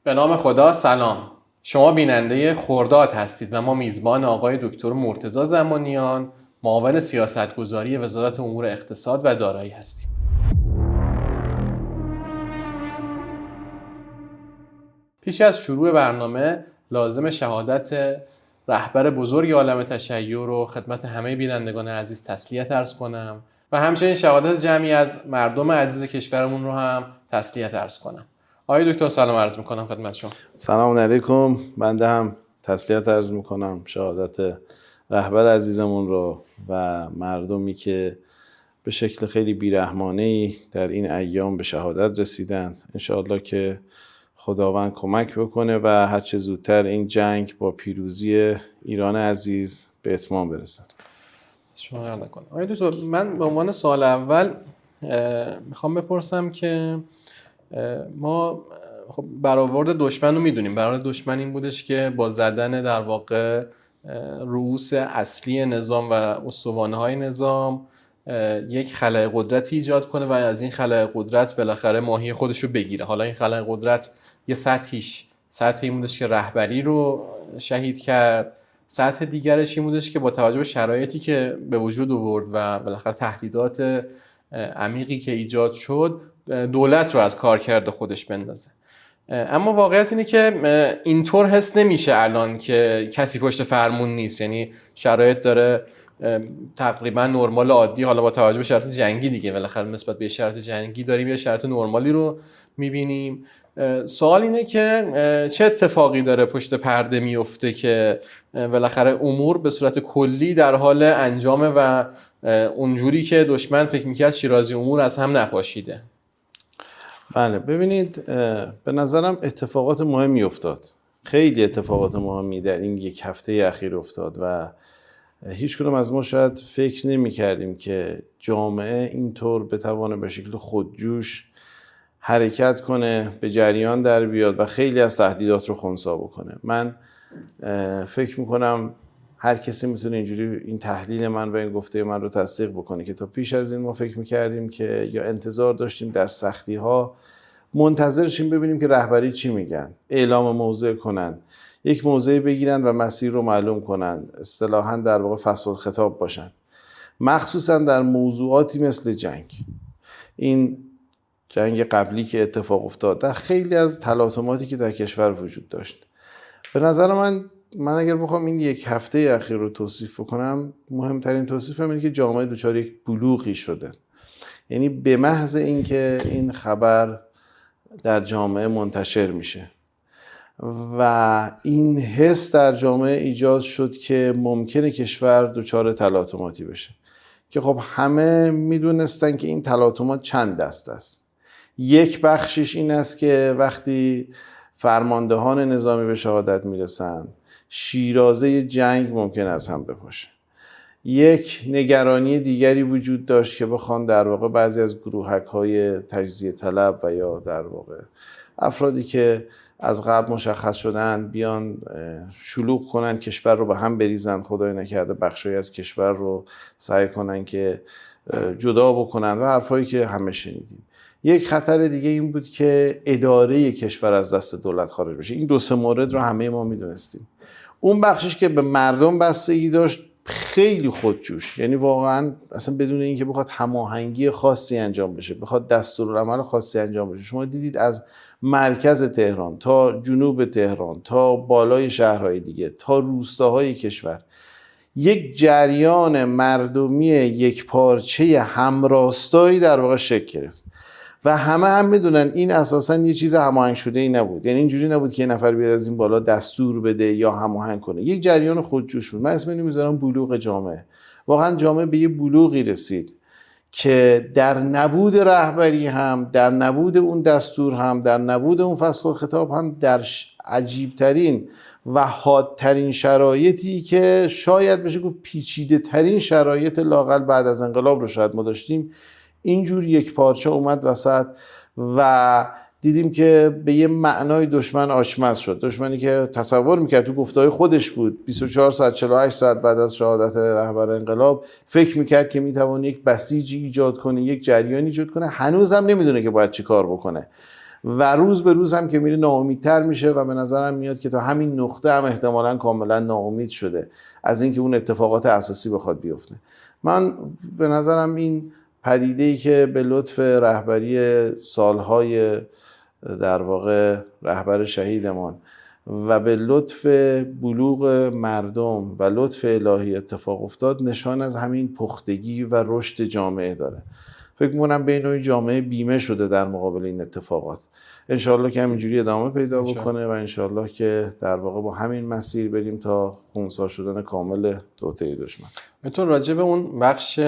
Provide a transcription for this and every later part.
به نام خدا. سلام. شما بیننده خرداد هستید و ما میزبان آقای دکتر مرتضی زمانیان، معاون سیاستگذاری وزارت امور اقتصاد و دارایی هستیم. پیش از شروع برنامه لازم شهادت رهبر بزرگ عالم تشیع رو خدمت همه بینندگان عزیز تسلیت عرض کنم و همچنین شهادت جمعی از مردم عزیز کشورمون رو هم تسلیت عرض کنم. آقای دکتر سلام عرض میکنم خدمت شما. سلام علیکم. بنده هم تسلیت عرض میکنم شهادت رهبر عزیزمون رو و مردمی که به شکل خیلی بیرحمانه‌ای در این ایام به شهادت رسیدند. انشاءالله که خداوند کمک بکنه و هرچه زودتر این جنگ با پیروزی ایران عزیز به اتمام برسه. شما عرض کنم. آقای دکتر، من به عنوان سوال اول میخوام بپرسم که ما خب برآورد دشمن رو میدونیم. برآورد دشمن این بودش که با زدن در واقع رؤوس اصلی نظام و استوانه‌های نظام یک خلأ قدرتی ایجاد کنه و از این خلأ قدرت بالاخره ماهی خودش رو بگیره. حالا این خلأ قدرت یه سطحی بودش که رهبری رو شهید کرد، سطح دیگرش این بودش که با توجه به شرایطی که به وجود آورد و بالاخره تهدیدات عمیقی که ایجاد شد دولت رو از کارکرد خودش بندازه. اما واقعیت اینه که اینطور حس نمیشه الان که کسی پشت فرمون نیست، یعنی شرایط داره تقریبا نرمال عادی، حالا با توجه به شرایط جنگی دیگه بالاخره نسبت به شرایط جنگی داریم یه شرایط نرمالی رو میبینیم. سوال اینه که چه اتفاقی داره پشت پرده میفته که بالاخره امور به صورت کلی در حال انجامه و اونجوری که دشمن فکر میکرد شیرازی امور از هم نپاشیده. بله، ببینید، به نظرم اتفاقات مهمی افتاد. خیلی اتفاقات مهمی در این یک هفته اخیر افتاد و هیچ کدوم از ما شاید فکر نمی کردیم که جامعه اینطور بتوانه به شکل خودجوش حرکت کنه، به جریان در بیاد و خیلی از تهدیدات رو خنثی بکنه. من فکر میکنم هر کسی میتونه اینجوری این تحلیل من و این گفته من رو تصدیق بکنه که تا پیش از این ما فکر میکردیم که یا انتظار داشتیم در سختی ها منتظرشیم ببینیم که رهبری چی میگن، اعلام موضع کنن، یک موضعی بگیرن و مسیر رو معلوم کنن، اصطلاحاً در واقع فصل الخطاب باشن، مخصوصاً در موضوعاتی مثل جنگ. این جنگ قبلی که اتفاق افتاد در خیلی از تلاطماتی که در کشور وجود داشت، به نظر من اگر بخوام این یک هفته اخیر رو توصیف بکنم، مهمترین توصیفم اینه که جامعه دچار یک بلوغی شده. یعنی به محض اینکه این خبر در جامعه منتشر میشه و این حس در جامعه ایجاد شد که ممکنه کشور دچار تلاطماتی بشه که خب همه میدونستن که این تلاطمات چند دست است. یک بخشش این است که وقتی فرماندهان نظامی به شهادت میرسن شیرازه جنگ ممکن از هم بپاشه. یک نگرانی دیگری وجود داشت که بخوان در واقع بعضی از گروهک‌های تجزیه طلب و یا در واقع افرادی که از قبل مشخص شدن بیان شلوغ کنن، کشور رو به هم بریزن، خدای نکرده بخشایی از کشور رو سعی کنن که جدا بکنن و حرفایی که همه شنیدیم. یک خطر دیگه این بود که اداره کشور از دست دولت خارج بشه. این دو سه مورد رو همه ما میدونستیم. اون بخشش که به مردم بستگی داشت خیلی خودجوش، یعنی واقعا اصلا بدون اینکه بخواد هماهنگی خاصی انجام بشه، بخواد دستورالعمل خاصی انجام بشه. شما دیدید از مرکز تهران تا جنوب تهران تا بالای شهرهای دیگه تا روستاهای کشور یک جریان مردمی یک پارچه همراستایی در واقع شکل گرفت و همه هم میدونن این اساسا یه چیز هماهنگ شده ای نبود. یعنی اینجوری نبود که یه نفر بیاد از این بالا دستور بده یا هماهنگ کنه، یک جریان خودجوش بود. من اسم اینو میذارم بلوغ جامعه. واقعا جامعه به یه بلوغی رسید که در نبود رهبری هم، در نبود اون دستور هم، در نبود اون فصل الخطاب هم، در عجیبترین و حادترین شرایطی که شاید بشه گفت پیچیده ترین شرایط لااقل بعد از انقلاب رو شاید ما داشتیم، اینجور یک پارچه اومد وسط و دیدیم که به یه معنای دشمن آشمز شد. دشمنی که تصور میکرد تو گفته‌های خودش بود 24 ساعت 48 ساعت بعد از شهادت رهبر انقلاب فکر میکرد که میتونه یک بسیجی ایجاد کنه، یک جریانی ایجاد کنه، هنوز هم نمیدونه که باید چی کار بکنه و روز به روز هم که میره ناامیدتر میشه و به نظرم میاد که تا همین نقطه هم احتمالاً کاملا ناامید شده از اینکه اون اتفاقات اساسی بخواد بیفته. من به نظرم این پدیده‌ای که به لطف رهبری سالهای در واقع رهبر شهیدمان و به لطف بلوغ مردم و لطف الهی اتفاق افتاد نشان از همین پختگی و رشد جامعه داره. فکر می‌کنم به نوعی جامعه بیمه شده در مقابل این اتفاقات. انشالله که همینجوری ادامه پیدا بکنه و انشالله که در واقع با همین مسیر بریم تا خنثی شدن کامل توطئه دشمن. تو راجع به اون بخش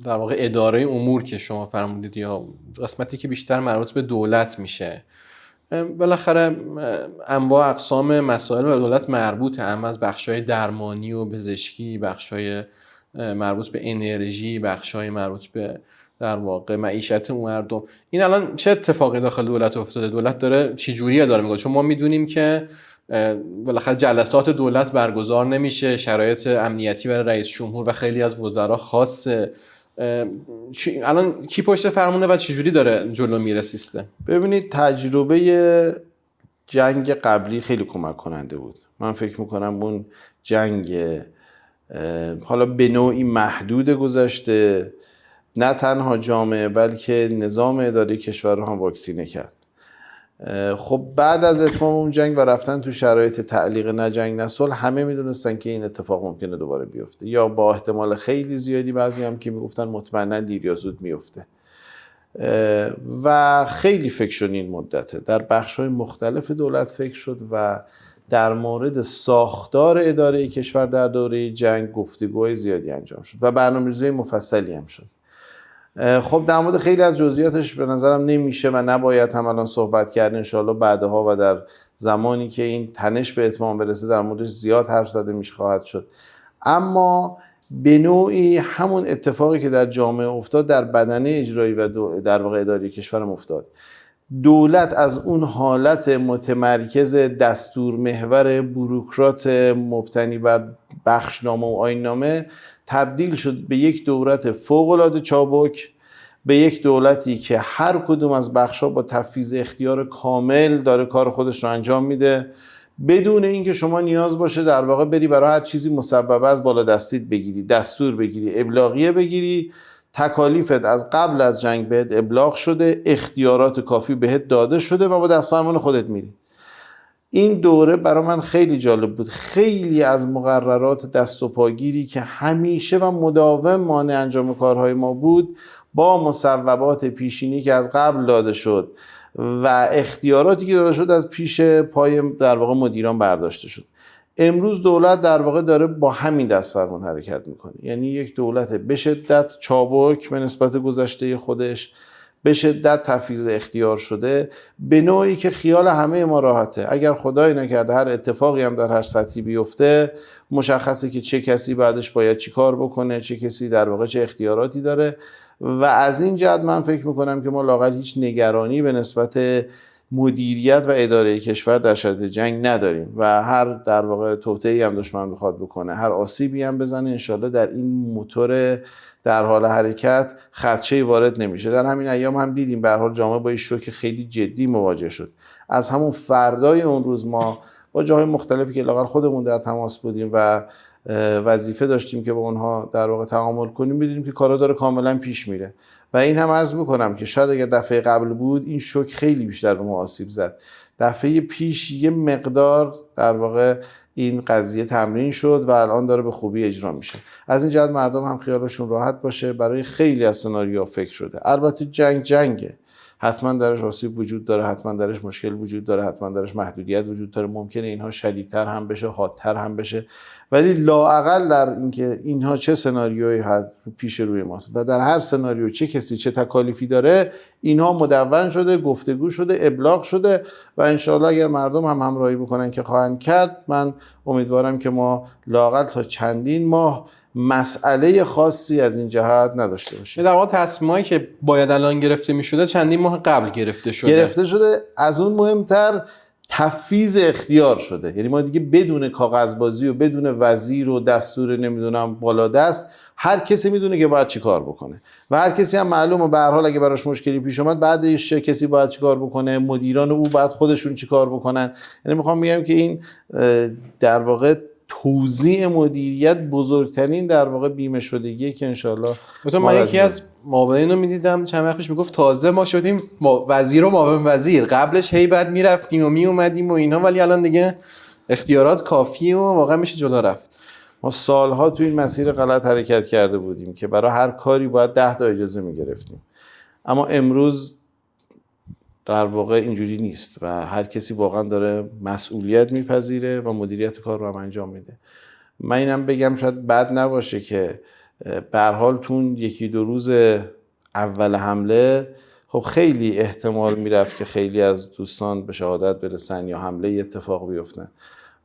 در واقع اداره امور که شما فرمودید یا قسمتی که بیشتر مربوط به دولت میشه، بالاخره انواع اقسام مسائل به دولت مربوطه، هم از بخش‌های درمانی و پزشکی، بخش‌های مربوط به انرژی، بخش‌های مربوط به در واقع معیشت مردم. این الان چه اتفاقی داخل دولت افتاده؟ دولت داره چه جوری اداره میکنه؟ چون ما میدونیم که بالاخره جلسات دولت برگزار نمیشه، شرایط امنیتی برای رئیس جمهور و خیلی از وزرا خاصه. الان کی پشت فرمونه و چجوری داره جلو میره سیستم؟ ببینید تجربه جنگ قبلی خیلی کمک کننده بود. من فکر میکنم اون جنگ حالا به نوعی محدود گذشته نه تنها جامعه بلکه نظام اداری کشور رو هم واکسینه کرد. خب بعد از اتمام اون جنگ و رفتن تو شرایط تعلیق نه جنگ نه صلح همه میدونستن که این اتفاق ممکنه دوباره بیفته یا با احتمال خیلی زیادی، بعضی هم که میگفتن مطمئنا دیر یا زود میفته و خیلی فکر شد این مدته در بخش‌های مختلف دولت فکر شد و در مورد ساختار اداره کشور در دوره جنگ گفتگوهای زیادی انجام شد و برنامه‌ریزی مفصلی هم شد. خب در مورد خیلی از جزئیاتش به نظرم نمیشه و نباید هم الان صحبت کرد. انشاءالله بعدها و در زمانی که این تنش به اتمام برسه در موردش زیاد حرف زده میشه خواهد شد. اما به نوعی همون اتفاقی که در جامعه افتاد در بدنه اجرایی و در واقع اداری کشورم افتاد. دولت از اون حالت متمرکز دستور محور بوروکرات مبتنی بر بخشنامه و آیین‌نامه تبدیل شد به یک دولت فوق‌العاده چابک، به یک دولتی که هر کدوم از بخش‌ها با تفویض اختیار کامل داره کار خودش رو انجام میده، بدون اینکه شما نیاز باشه در واقع بری برای هر چیزی مسببه از بالا دستیت بگیری، دستور بگیری، ابلاغیه بگیری. تکالیفت از قبل از جنگ بهت ابلاغ شده، اختیارات کافی بهت داده شده و با دستورالعمل خودت میری. این دوره برای من خیلی جالب بود. خیلی از مقررات دست و پاگیری که همیشه و مداوم مانع انجام کارهای ما بود با مصوبات پیشینی که از قبل داده شد و اختیاراتی که داده شد از پیش پای در واقع مدیران برداشته شد. امروز دولت در واقع داره با همین دستفرمان حرکت میکنه، یعنی یک دولت به شدت چابک به نسبت گذشته خودش، به شدت تفویض اختیار شده، به نوعی که خیال همه ما راحته. اگر خدای نکرده هر اتفاقی هم در هر سطحی بیفته مشخصه که چه کسی بعدش باید چی کار بکنه، چه کسی در واقع چه اختیاراتی داره و از این جهت من فکر میکنم که ما لااقل هیچ نگرانی به نسبت مدیریت و اداره کشور در شرایط جنگ نداریم و هر در واقع توطئه‌ای هم دشمن بخواد بکنه، هر آسیبی هم بزنه، انشالله در این موتور در حال حرکت خدشه‌ای وارد نمیشه. در همین ایام هم دیدیم به هر حال جامعه با این شوک خیلی جدی مواجه شد. از همون فردای اون روز ما با جاهای مختلفی که لااقل خودمون در تماس بودیم و وظیفه داشتیم که با اونها در واقع تعامل کنیم، می‌دیدیم که کارا داره کاملا پیش میره و این هم عرض میکنم که شاید اگر دفعه قبل بود این شوک خیلی بیشتر به ما آسیب زد. دفعه پیش یه مقدار در واقع این قضیه تمرین شد و الان داره به خوبی اجرا میشه. از این جهت مردم هم خیالشون راحت باشه. برای خیلی از سناریوها فکر شده. البته جنگه، حتما درش آسیب وجود داره، حتما درش مشکل وجود داره، حتما درش محدودیت وجود داره، ممکنه اینها شدیدتر هم بشه، حادتر هم بشه، ولی لااقل در اینکه اینها چه سناریویی هست پیش روی ماست و در هر سناریو چه کسی چه تکالیفی داره اینها مدون شده، گفتگو شده، ابلاغ شده و انشاءالله اگر مردم هم همراهی بکنن که خواهند کرد، من امیدوارم که ما لااقل تا چندین ماه مسئله خاصی از این جهت نداشته باشیم. در واقع تصمیمایی که باید الان گرفته می‌شده چندین ماه قبل گرفته شده. از اون مهمتر تفویض اختیار شده. یعنی ما دیگه بدون کاغذبازی و بدون وزیر و دستور نمیدونم بالا دست هر کسی میدونه که باید چی کار بکنه و هر کسی هم معلومه به هر حال اگه براش مشکلی پیش اومد بعدش چه کسی باید چی کار بکنه، مدیران او باید خودشون چی کار بکنن. یعنی میخوام بگم که این در واقع توزیع مدیریت بزرگترین در واقع بیمه شدگیه که انشالله من یکی از معاونین رو میدیدم چند وقت پیش میگفت تازه ما شدیم وزیر و معاون وزیر، قبلش هی بعد میرفتیم و میومدیم و اینا، ولی الان دیگه اختیارات کافیه و واقعا میشه جلو رفت. ما سالها تو این مسیر غلط حرکت کرده بودیم که برای هر کاری باید 10 تا اجازه میگرفتیم، اما امروز در واقع اینجوری نیست و هر کسی واقعا داره مسئولیت میپذیره و مدیریت کار رو هم انجام میده. من اینم بگم شاید بد نباشه که به هر حال تو یکی دو روز اول حمله خب خیلی احتمال میرفت که خیلی از دوستان به شهادت برسن یا حمله اتفاق بیفتن.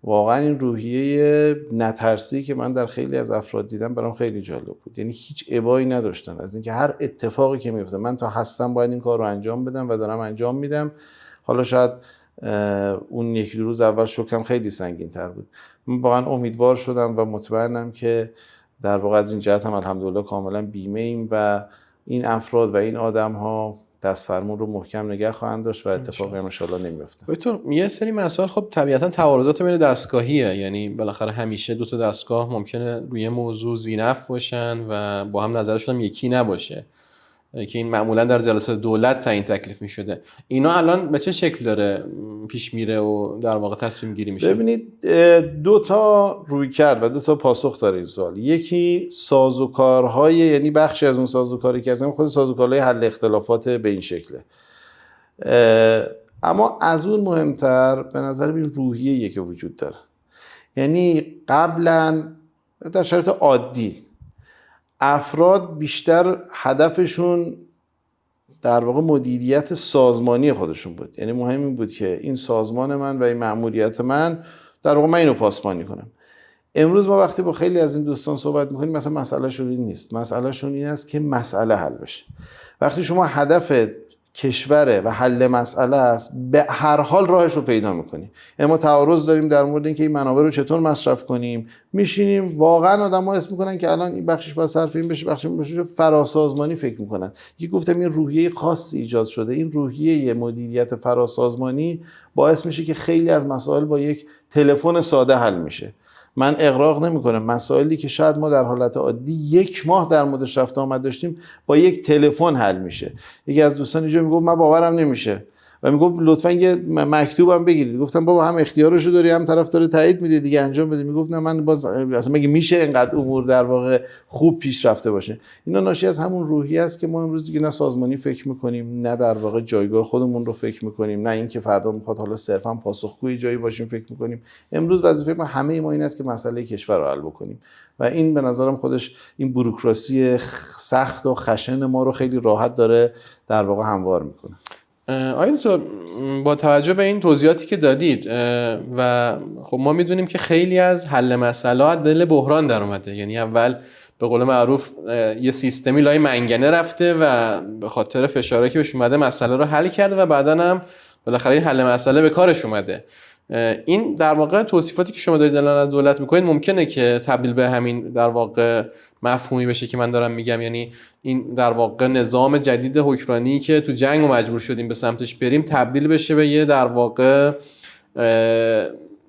واقعا این روحیه نترسی که من در خیلی از افراد دیدم برام خیلی جالب بود. یعنی هیچ ابایی نداشتن از اینکه هر اتفاقی که میفته من تا هستم باید این کار رو انجام بدم و دارم انجام میدم. حالا شاید اون یکی دو روز اول شوکم خیلی سنگین تر بود. من واقعا امیدوار شدم و مطمئنم که در واقع از این جهت هم الحمدلله کاملا بیمه ایم و این افراد و این آدم ها دست فرمون رو محکم نگه خواهند داشت و اتفاقی هم ان شاءالله نمیفته. دکتر یه سری مسائل خب طبیعتا تعارضات بین دستگاهیه، یعنی بالاخره همیشه دو تا دستگاه ممکنه روی موضوع ذی‌نفع باشن و با هم نظرشون هم یکی نباشه که این معمولا در جلسات دولت تعیین تکلیف می‌شده. اینا الان به چه شکل داره پیش میره و در واقع تصمیم گیری میشه؟ ببینید دو تا رویکرد و دو تا پاسخ داره این سوال. یکی سازوکارهای، یعنی بخشی از اون سازوکاری که خود سازوکارهای حل اختلافات به این شکله، اما از اون مهمتر به نظر من روحیه‌ای که وجود داره. یعنی قبلا در شرایط عادی افراد بیشتر هدفشون در واقع مدیریت سازمانی خودشون بود. یعنی مهم این بود که این سازمان من و این مأموریت من در واقع من اینو پاسبانی کنم. امروز ما وقتی با خیلی از این دوستان صحبت میکنیم مثلا مسئله شون این نیست، مسئله شون این است که مسئله حل بشه. وقتی شما هدف کشوره و حل مسئله است به هر حال راهش رو پیدا میکنیم. ما تعارض داریم در مورد اینکه این منابع رو چطور مصرف کنیم، میشینیم واقعا آدم‌ها حس میکنن که الان این بخشش باید صرف این بشه، بخشش بشه فراسازمانی فکر میکنن. یکی گفتم این روحیه خاصی ایجاد شده، این روحیه مدیریت فراسازمانی باعث میشه که خیلی از مسائل با یک تلفن ساده حل میشه. من اغراق نمی‌کنم مسائلی که شاید ما در حالت عادی 1 ماه در موردش رفت آمد داشتیم با یک تلفن حل میشه. یکی از دوستان اینجا میگفت من باورم نمیشه و میگفت لطفاً یه مکتوبم بگیرید. گفتم بابا هم اختیارشو داری هم طرفدار تایید میده دیگه، انجام بده. میگفت نه من باز اصلا مگه میشه اینقدر امور در واقع خوب پیش رفته باشه. اینا ناشی از همون روحیه است که ما امروز دیگه نه سازمانی فکر میکنیم، نه در واقع جایگاه خودمون رو فکر میکنیم، نه اینکه فردا میخواد حالا صرفا پاسخگوی جایی باشیم فکر میکنیم. امروز وظیفه ما همه ما این است که مسئله کشور رو حل بکنیم و این به نظرم خودش این بوروکراسی سخت و خشن ما رو خیلی راحت داره در واقع هموار میکنه. آقای دکتر با توجه به این توضیحاتی که دادید و خب ما میدونیم که خیلی از حل مسائل دل بحران در اومده، یعنی اول به قول معروف یه سیستمی لای منگنه رفته و به خاطر فشاری که بهش اومده مسئله رو حل کرده و بعداً هم بالاخره این حل مسئله به کارش اومده. این در واقع توصیفاتی که شما دارید الان از دولت میکنید ممکنه که تبدیل به همین در واقع مفهومی بشه که من دارم میگم، یعنی این در واقع نظام جدید حکمرانی که تو جنگ و مجبور شدیم به سمتش بریم تبدیل بشه به یه در واقع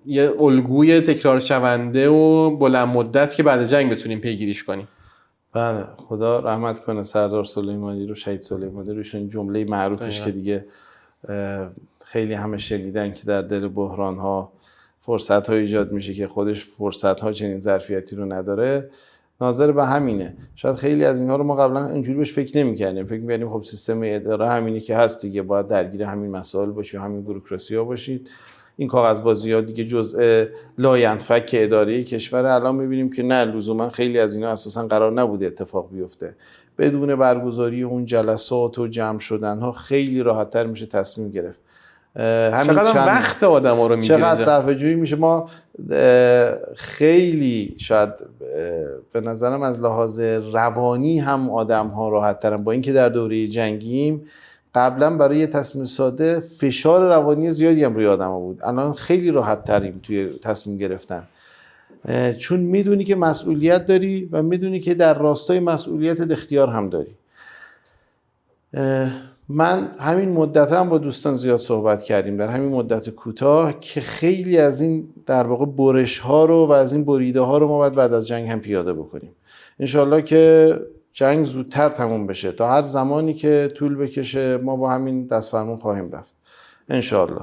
یه الگوی تکرار شونده و بلند مدت که بعد جنگ بتونیم پیگیریش کنیم. بله خدا رحمت کنه سردار سلیمانی رو، شهید سلیمانی روشون جمله معروفش که دیگه خیلی همه شنیدن که در دل بحران ها فرصت ها ایجاد میشه که خودش فرصت ها چنین ظرفیتی رو نداره. ناظر به همینه. شاید خیلی از اینها رو ما قبلا اینجوری بهش فکر نمی‌کردیم. فکر می‌کردیم خب سیستم اداره همینی که هست دیگه، باید درگیر همین مسائل باشی و همین بوروکراسی‌ها باشید. این کاغذبازی‌ها دیگه جزء لاینفک اداره کشور. الان می‌بینیم که نه، لزوما خیلی از اینا اساسا قرار نبوده اتفاق بیفته. بدون برگزاری اون جلسات و جمع شدن‌ها خیلی راحت‌تر میشه تصمیم گرفت. چقدر وقت آدم‌ها رو می‌گیره، چقدر صرفه‌جویی میشه. ما خیلی شاید به نظرم از لحاظ روانی هم آدم‌ها راحت‌ترن، با اینکه در دوره جنگیم قبلا برای یه تصمیم ساده فشار روانی زیادی هم روی آدم‌ها بود. الان خیلی راحت‌تریم توی تصمیم گرفتن. چون میدونی که مسئولیت داری و میدونی که در راستای مسئولیت اختیار هم داری. من همین مدت هم با دوستان زیاد صحبت کردیم در همین مدت کوتاه که خیلی از این در واقع برش ها رو و از این بریده ها رو ما باید بعد از جنگ هم پیاده بکنیم. انشالله که جنگ زودتر تموم بشه، تا هر زمانی که طول بکشه ما با همین دست فرمون خواهیم رفت انشالله.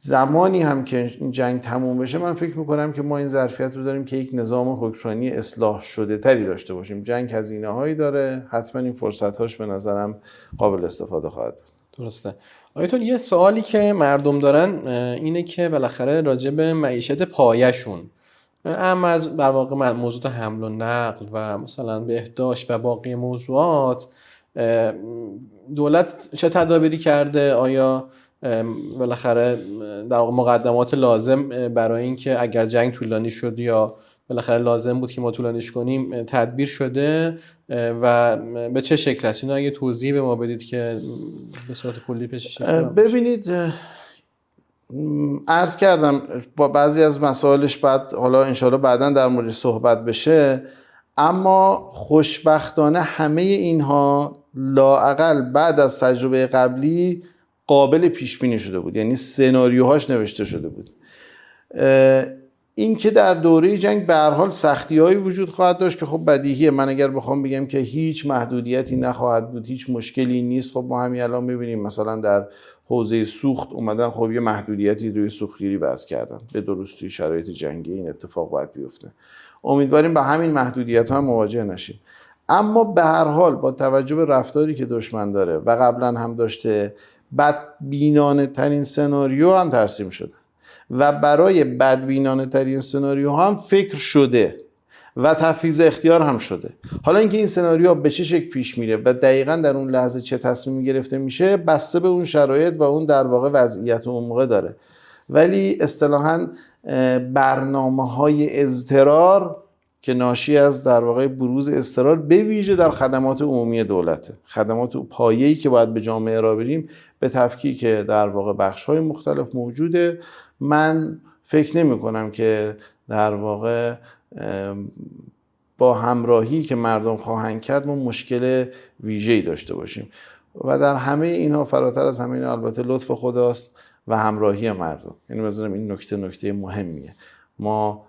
زمانی هم که این جنگ تموم بشه من فکر میکنم که ما این ظرفیت رو داریم که یک نظام حکمرانی اصلاح شده تری داشته باشیم. جنگ هزینه هایی داره، حتما این فرصت هاش به نظرم قابل استفاده خواهد بود. درسته. آیتون یه سوالی که مردم دارن اینه که بالاخره راجع به معیشت پایه‌شون، اما از در واقع موضوع حمل و نقل و مثلا بهداشت و باقی موضوعات دولت چه تدابیری کرده؟ آیا بالاخره در واقع مقدمات لازم برای اینکه اگر جنگ طولانی شد یا بالاخره لازم بود که ما طولانیش کنیم تدبیر شده و به چه شکل است؟ اینو اگه توضیح به ما بدید که به صورت کلی پیش ببینید عرض کردم با بعضی از مسائلش بعد حالا انشاءالله بعداً در مورد صحبت بشه، اما خوشبختانه همه اینها لااقل بعد از تجربه قبلی قابل پیش بینی شده بود، یعنی سناریوهاش نوشته شده بود. این که در دوره جنگ به هر حال سختی‌هایی وجود خواهد داشت که خب بدیهیه. من اگر بخوام بگم که هیچ محدودیتی نخواهد بود، هیچ مشکلی نیست، خب ما همین الان می‌بینیم مثلا در حوزه سوخت اومدن خب یه محدودیتی روی سوختگیری وضع کردن. به درستی توی شرایط جنگی این اتفاق باید بیفته. امیدواریم با همین محدودیت‌ها هم مواجه نشیم. اما به هر حال با توجه به رفتاری که دشمن داره و قبلا هم داشته، بدبینانه ترین سناریو هم ترسیم شده و برای بدبینانه ترین سناریو هم فکر شده و تفویض اختیار هم شده. حالا اینکه این سناریو به چه شکل پیش میره و دقیقاً در اون لحظه چه تصمیمی گرفته میشه بسته به اون شرایط و اون در واقع وضعیت اون موقع داره، ولی اصطلاحاً برنامه‌های اضطرار که ناشی از در واقع بروز اضطرار به ویژه در خدمات عمومی دولته، خدمات پایه‌ای که باید به جامعه ارائه بدیم، به تفکیک در واقع بخش‌های مختلف موجوده. من فکر نمی‌کنم که در واقع با همراهی که مردم خواهند کرد ما مشکل ویژه‌ای داشته باشیم و در همه اینها فراتر از همه اینها البته لطف خداست و همراهی مردم. یعنی مثلا این نکته مهمیه. ما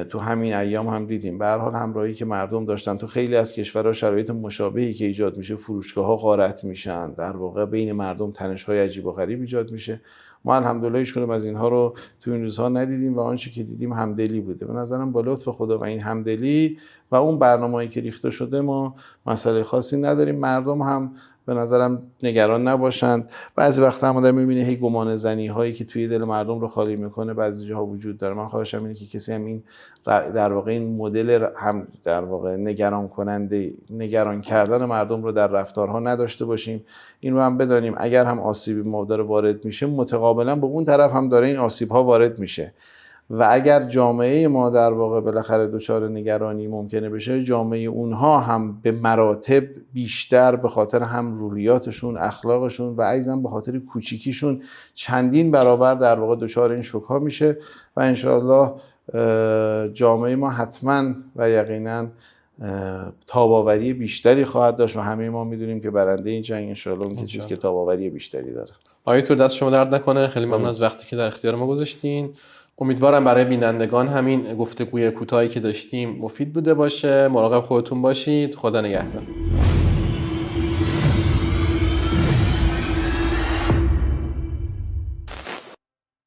تو همین ایام هم دیدیم به هر حال همراهی که مردم داشتن. تو خیلی از کشورها شرایط مشابهی که ایجاد میشه، فروشگاه‌ها غارت میشن، در واقع بین مردم تنش‌های عجیب و غریب ایجاد میشه. ما الحمدلله هیچ کدوم از اینها رو تو این روزها ندیدیم و آنچه که دیدیم همدلی بوده. به نظرم با لطف خدا و این همدلی و اون برنامه‌ای که ریخته شده ما مسئله خاصی نداریم. مردم هم به نظرم نگران نباشند. بعضی وقتا هم آدم می‌بینه هی گمان زنی هایی که توی دل مردم رو خالی میکنه بعضی جاها وجود داره. من خواهشم اینه که کسی هم این در واقع این مدل هم در واقع نگران کردن مردم رو در رفتارها نداشته باشیم. این رو هم بدانیم اگر هم آسیبی ما داره وارد میشه، متقابلا به اون طرف هم داره این آسیب ها وارد میشه و اگر جامعه ما در واقع بالاخره دچار نگرانی ممکنه بشه، جامعه اونها هم به مراتب بیشتر به خاطر هم روحیاتشون، اخلاقشون و ایضاً به خاطر کوچیکیشون چندین برابر در واقع دچار این شوک ها میشه و انشاءالله جامعه ما حتما و یقینا تاباوری بیشتری خواهد داشت و همه ما میدونیم که برنده این جنگ انشاءالله اون کسی است که تاباوری بیشتری داره. آیتون دست شما درد نکنه، خیلی ممنون از وقتی که در اختیار ما گذاشتین. امیدوارم برای بینندگان همین گفتگوی کوتاهی که داشتیم مفید بوده باشه. مراقب خودتون باشید. خدا نگهدار.